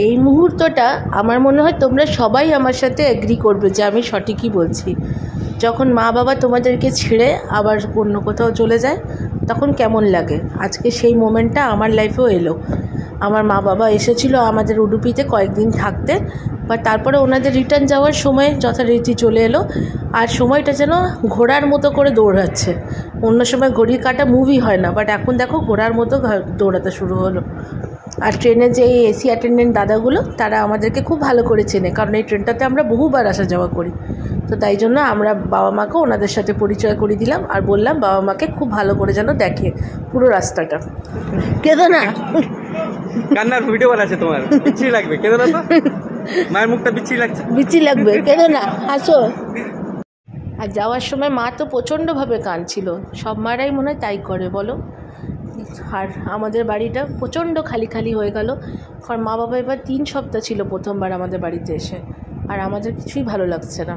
এই মুহূর্তটা আমার মনে হয় তোমরা সবাই আমার সাথে এগ্রি করবে যে আমি সঠিকই বলছি। যখন মা বাবা তোমাদেরকে ছেড়ে আবার অন্য কোথাও চলে যায় তখন কেমন লাগে। আজকে সেই মোমেন্টটা আমার লাইফেও এলো। আমার মা বাবা এসেছিলো আমাদের উডুপিতে কয়েকদিন থাকতে, বা তারপরে ওনাদের রিটার্ন যাওয়ার সময় যথারীতি চলে এলো। আর সময়টা যেন ঘোড়ার মতো করে দৌড়াচ্ছে। অন্য সময় ঘড়ির কাঁটা মুভি হয় না, বাট এখন দেখো ঘোড়ার মতো দৌড়াতে শুরু হলো। আর ট্রেনে যে এসি অ্যাটেন্ডেন্ট দাদাগুলো তারা আমাদেরকে খুব ভালো করে চেনে, কারণ এই ট্রেনটাতে আমরা বহুবার আসা যাওয়া করি। তো তাই জন্য আমরা বাবা মাকেও ওনাদের সাথে পরিচয় করে দিলাম আর বললাম বাবা মাকে খুব ভালো করে যেন দেখে পুরো রাস্তাটা। কেঁদো না, কান্নার ভিডিও বানাচ্ছে তোমার, বিচ্ছিরি লাগবে, কেঁদো না তো, মায়ের মুখটা বিচ্ছিরি লাগছে, বিচ্ছি লাগবে, কেঁদো না, হাসো। আর যাওয়ার সময় মা তো প্রচণ্ডভাবে কাঁদছিল, সব মারাই মনে হয় তাই করে বলো। আর আমাদের বাড়িটা প্রচণ্ড খালি খালি হয়ে গেল, কারণ মা বাবা এবার 3 সপ্তাহ ছিল প্রথমবার আমাদের বাড়িতে এসে, আর আমাদের কিছুই ভালো লাগছে না।